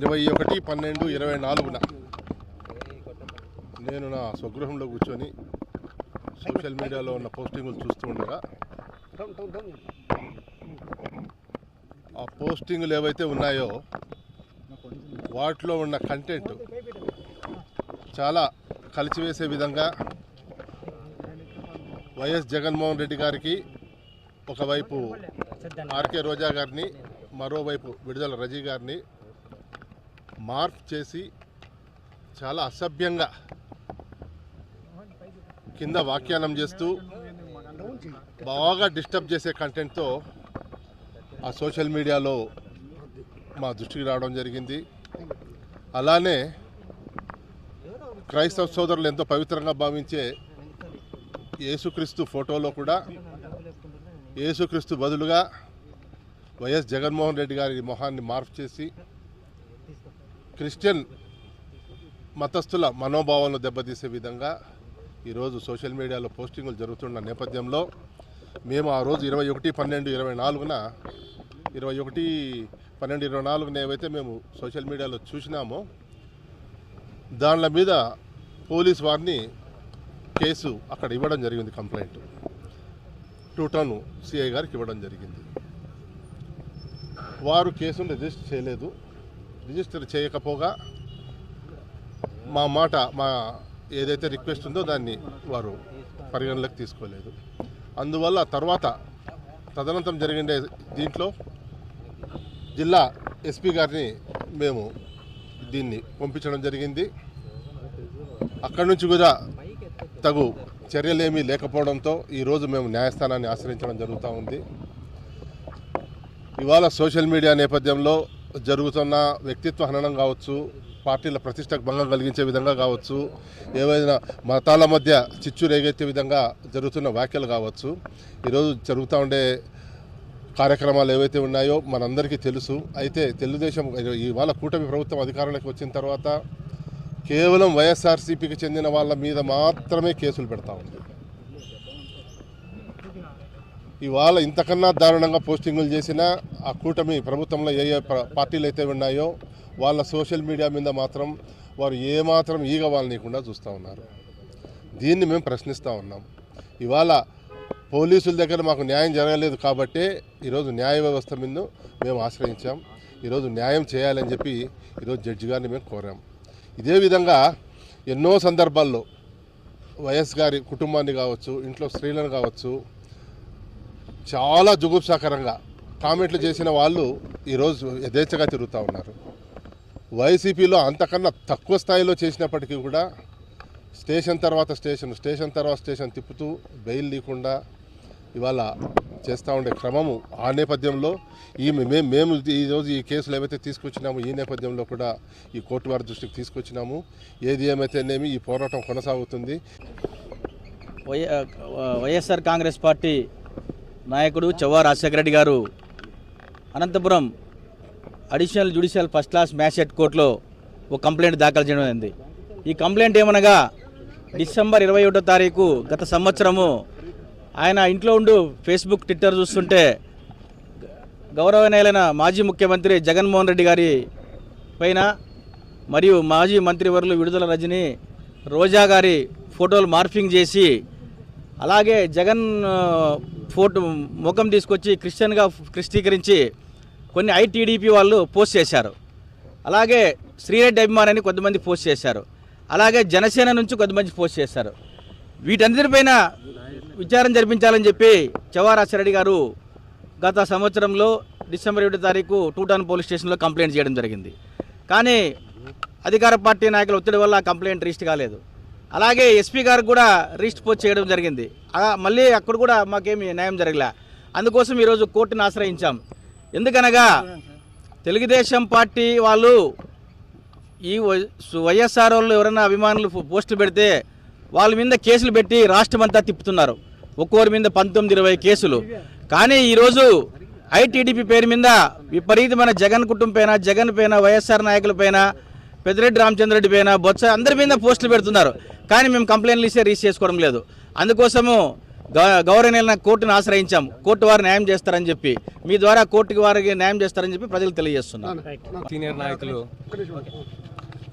21/12/24 నేను నా స్వగృహంలో కూర్చొని సోషల్ మీడియాలో ఉన్న పోస్టింగులు చూస్తూ ఉండగా ఆ పోస్టింగులు ఏవైతే ఉన్నాయో వాటిలో ఉన్న కంటెంట్ చాలా కలిసివేసే విధంగా వైఎస్ జగన్మోహన్ రెడ్డి గారికి ఒకవైపు ఆర్కే రోజా గారిని మరోవైపు విడుదల రజీ గారిని మార్క్ చేసి చాలా అసభ్యంగా కింద వ్యాఖ్యానం చేస్తూ బాగా డిస్టర్బ్ చేసే కంటెంట్తో ఆ సోషల్ మీడియాలో మా దృష్టికి రావడం జరిగింది. అలానే క్రైస్తవ సోదరులు ఎంతో పవిత్రంగా భావించే యేసుక్రీస్తు ఫోటోలో కూడా యేసుక్రీస్తు బదులుగా వైఎస్ జగన్మోహన్ రెడ్డి గారి మొహాన్ని మార్పు చేసి క్రిస్టియన్ మతస్థుల మనోభావాలను దెబ్బతీసే విధంగా ఈరోజు సోషల్ మీడియాలో పోస్టింగులు జరుగుతున్న నేపథ్యంలో మేము ఆ రోజు 21/12/24 ఏవైతే మేము సోషల్ మీడియాలో చూసినామో దానిల మీద పోలీస్ వారిని కేసు అక్కడ ఇవ్వడం జరిగింది. కంప్లైంట్ 2 టౌన్ సిఐ గారికి ఇవ్వడం జరిగింది. వారు కేసును రిజిస్టర్ చేయలేదు. రిజిస్టర్ చేయకపోగా మా ఏదైతే రిక్వెస్ట్ ఉందో దాన్ని వారు పరిగణలోకి తీసుకోలేదు. అందువల్ల తర్వాత తదనంతరం జరిగే దీంట్లో జిల్లా ఎస్పీ గారిని మేము దీన్ని పంపించడం జరిగింది. అక్కడి నుంచి కూడా తగు చర్యలేమీ లేకపోవడంతో ఈరోజు మేము న్యాయస్థానాన్ని ఆశ్రయించడం జరుగుతూ ఉంది. ఇవాళ సోషల్ మీడియా నేపథ్యంలో జరుగుతున్న వ్యక్తిత్వ హననం కావచ్చు, పార్టీల ప్రతిష్టకు భంగం కలిగించే విధంగా కావచ్చు, ఏవైనా మతాల మధ్య చిచ్చు రేగెత్తే విధంగా జరుగుతున్న వ్యాఖ్యలు కావచ్చు, ఈరోజు జరుగుతూ ఉండే కార్యక్రమాలు ఏవైతే ఉన్నాయో మనందరికీ తెలుసు. అయితే తెలుగుదేశం ఇవాళ కూటమి ప్రభుత్వం అధికారంలోకి వచ్చిన తర్వాత కేవలం వైఎస్ఆర్సీపీకి చెందిన వాళ్ళ మీద మాత్రమే కేసులు పెడతా ఉంది. ఇవాళ ఇంతకన్నా దారుణంగా పోస్టింగులు చేసిన ఆ కూటమి ప్రభుత్వంలో ఏ పార్టీలు అయితే ఉన్నాయో వాళ్ళ సోషల్ మీడియా మీద మాత్రం వారు ఏమాత్రం ఈగ వాళ్ళనీయకుండా చూస్తూ ఉన్నారు. దీన్ని మేము ప్రశ్నిస్తూ ఉన్నాం. ఇవాళ పోలీసుల దగ్గర మాకు న్యాయం జరగలేదు కాబట్టే ఈరోజు న్యాయ వ్యవస్థ మీద మేము ఆశ్రయించాం. ఈరోజు న్యాయం చేయాలని చెప్పి ఈరోజు జడ్జి గారిని మేము కోరాం. ఇదే విధంగా ఎన్నో సందర్భాల్లో వైఎస్ గారి కుటుంబాన్ని కావచ్చు, ఇంట్లో స్త్రీలను కావచ్చు చాలా జుగుప్సాకరంగా కామెంట్లు చేసిన వాళ్ళు ఈరోజు యథేచ్ఛగా తిరుగుతూ ఉన్నారు. వైసీపీలో అంతకన్నా తక్కువ స్థాయిలో చేసినప్పటికీ కూడా స్టేషన్ తర్వాత స్టేషన్ తిప్పుతూ బెయిల్ లేకుండా ఇవాళ చేస్తూ ఉండే క్రమము ఆ నేపథ్యంలో మేము ఈరోజు ఈ కేసులు ఏవైతే తీసుకొచ్చినామో ఈ నేపథ్యంలో కూడా ఈ కోర్టు వారి దృష్టికి తీసుకొచ్చినాము. ఏది ఏమైతేనేమి ఈ పోరాటం కొనసాగుతుంది. వైఎస్ఆర్ కాంగ్రెస్ పార్టీ నాయకుడు చవ్వా రాజశేఖర రెడ్డి గారు Anantapuram additional judicial first class magistrate కోర్టులో ఒక కంప్లైంట్ దాఖలు చేయడం అయింది. ఈ కంప్లైంట్ ఏమనగా డిసెంబర్ 21వ తారీఖు గత సంవత్సరము ఆయన ఇంట్లో ఉంటూ ఫేస్బుక్, ట్విట్టర్ చూస్తుంటే గౌరవనీయులైన మాజీ ముఖ్యమంత్రి జగన్మోహన్ రెడ్డి గారి పైన మరియు మాజీ మంత్రివర్యులు విడుదల రజని, రోజా గారి ఫోటోలు మార్ఫింగ్ చేసి అలాగే జగన్ ఫోటో ముఖం తీసుకొచ్చి క్రిస్టియన్గా క్రిస్టీకరించి కొన్ని ఐటీడీపీ వాళ్ళు పోస్ట్ చేశారు. అలాగే శ్రీరెడ్డి అభిమానాన్ని కొంతమంది పోస్ట్ చేశారు. అలాగే జనసేన నుంచి కొంతమంది పోస్ట్ చేశారు. వీటన్నిటిపైన విచారణ జరిపించాలని చెప్పి చవ్వా రాజశేఖర రెడ్డి గారు గత సంవత్సరంలో డిసెంబర్ 1వ తారీఖు 2 టౌన్ పోలీస్ స్టేషన్లో కంప్లైంట్ చేయడం జరిగింది. కానీ అధికార పార్టీ నాయకుల ఒత్తిడి వల్ల కంప్లైంట్ రిజిస్టర్ కాలేదు. అలాగే ఎస్పీ గారికి కూడా రిజిస్టర్ పోస్ట్ చేయడం జరిగింది. మళ్ళీ అక్కడ కూడా మాకేమీ న్యాయం జరగలే. అందుకోసం ఈరోజు కోర్టును ఆశ్రయించాం. ఎందుకనగా తెలుగుదేశం పార్టీ వాళ్ళు ఈ వైఎస్ఆర్ వాళ్ళు ఎవరైనా అభిమానులు పోస్టులు పెడితే వాళ్ళ మీద కేసులు పెట్టి రాష్ట్రం అంతా తిప్పుతున్నారు. ఒక్కొక్కరి మీద 19-20 కేసులు. కానీ ఈరోజు ఐటీడీపీ పేరు మీద విపరీతమైన జగన్ కుటుంబం పైన, జగన్ పైన, వైఎస్ఆర్ నాయకుల పైన, పెద్దిరెడ్డి రామచంద్రరెడ్డి పైన, బొత్స అందరి మీద పోస్టులు పెడుతున్నారు. కానీ మేము కంప్లైంట్లు ఇస్తే రిజిస్టర్ చేసుకోవడం లేదు. అందుకోసము గౌరవనీయులైన కోర్టును ఆశ్రయించాం, కోర్టు వారు న్యాయం చేస్తారని చెప్పి, మీ ద్వారా కోర్టుకి వారికి న్యాయం చేస్తారని చెప్పి ప్రజలు తెలియజేస్తున్నారు. సీనియర్ నాయకులు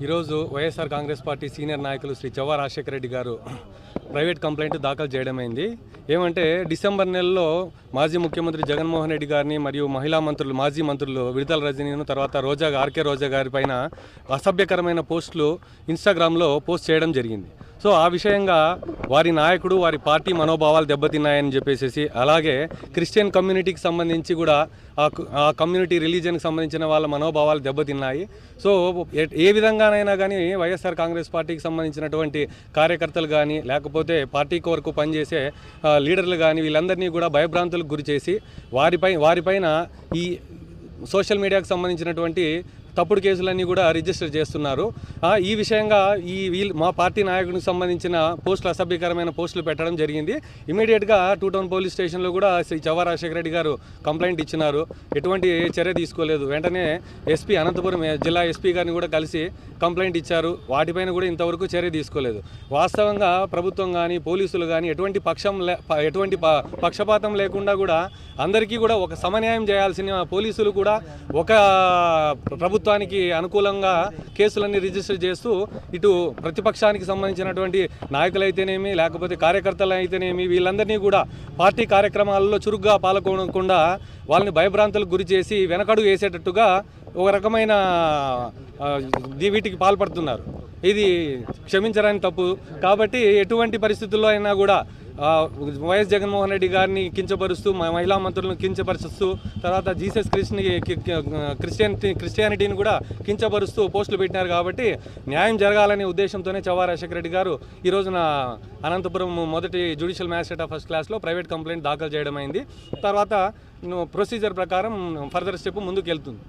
ఈరోజు వైఎస్ఆర్ కాంగ్రెస్ పార్టీ సీనియర్ నాయకులు శ్రీ చవ్వా రాజశేఖర రెడ్డి గారు ప్రైవేట్ కంప్లైంట్ దాఖలు చేయడమైంది. ఏమంటే డిసెంబర్ నెలలో మాజీ ముఖ్యమంత్రి జగన్మోహన్ రెడ్డి గారిని మరియు మహిళా మంత్రులు మాజీ మంత్రులు విడుదల రజనీను తర్వాత ఆర్కే రోజా గారి పైన అసభ్యకరమైన పోస్టులు ఇన్స్టాగ్రామ్లో పోస్ట్ చేయడం జరిగింది. సో ఆ విషయంగా వారి నాయకుడు వారి పార్టీ మనోభావాలు దెబ్బతిన్నాయని చెప్పేసి, అలాగే క్రిస్టియన్ కమ్యూనిటీకి సంబంధించి కూడా ఆ కమ్యూనిటీ రిలీజియన్కి సంబంధించిన వాళ్ళ మనోభావాలు దెబ్బతిన్నాయి. సో ఏ విధంగానైనా కానీ వైఎస్ఆర్ కాంగ్రెస్ పార్టీకి సంబంధించినటువంటి కార్యకర్తలు కానీ లేకపోతే పార్టీ వరకు పనిచేసే లీడర్లు కానీ వీళ్ళందరినీ కూడా భయభ్రాంతులకు గురి చేసి వారిపైన ఈ సోషల్ మీడియాకు సంబంధించినటువంటి తప్పుడు కేసులన్నీ కూడా రిజిస్టర్ చేస్తున్నారు. ఈ విషయంగా మా పార్టీ నాయకుడికి సంబంధించిన పోస్టులు అసభ్యకరమైన పోస్టులు పెట్టడం జరిగింది. ఇమీడియట్గా 2 టౌన్ పోలీస్ స్టేషన్లో కూడా శ్రీ చవ్వా రాజశేఖర రెడ్డి గారు కంప్లైంట్ ఇచ్చినారు. ఎటువంటి చర్య తీసుకోలేదు. వెంటనే ఎస్పీ అనంతపురం జిల్లా ఎస్పీ గారిని కూడా కలిసి కంప్లైంట్ ఇచ్చారు. వాటిపైన కూడా ఇంతవరకు చర్య తీసుకోలేదు. వాస్తవంగా ప్రభుత్వం కానీ పోలీసులు కానీ ఎటువంటి పక్షపాతం లేకుండా కూడా అందరికీ కూడా ఒక సమన్యాయం చేయాల్సిన పోలీసులు కూడా ఒక ప్రభుత్వానికి అనుకూలంగా కేసులన్నీ రిజిస్టర్ చేస్తూ ఇటు ప్రతిపక్షానికి సంబంధించినటువంటి నాయకులైతేనేమి లేకపోతే కార్యకర్తలు అయితేనేమి వీళ్ళందరినీ కూడా పార్టీ కార్యక్రమాలలో చురుగ్గా పాల్గొనకుండా వాళ్ళని భయభ్రాంతులకు గురి చేసి వెనకడుగు వేసేటట్టుగా ఒక రకమైన వీటికి పాల్పడుతున్నారు. ఇది క్షమించరాని తప్పు. కాబట్టి ఎటువంటి పరిస్థితుల్లో అయినా కూడా వైఎస్ జగన్మోహన్ రెడ్డి గారిని కించపరుస్తూ మహిళా మంత్రులను కించపరుస్తూ తర్వాత జీసస్ క్రిస్టియానిటీని కూడా కించపరుస్తూ పోస్టులు పెట్టినారు. కాబట్టి న్యాయం జరగాలనే ఉద్దేశంతోనే చవ్వా రాజశేఖర రెడ్డి గారు ఈ రోజున అనంతపురం మొదటి జ్యుడిషియల్ మ్యాజిస్ట్రేట్ ఆఫ్ ఫస్ట్ క్లాస్లో ప్రైవేట్ కంప్లైంట్ దాఖలు చేయడం అయింది. తర్వాత ప్రొసీజర్ ప్రకారం ఫర్దర్ స్టెప్ ముందుకు వెళ్తుంది.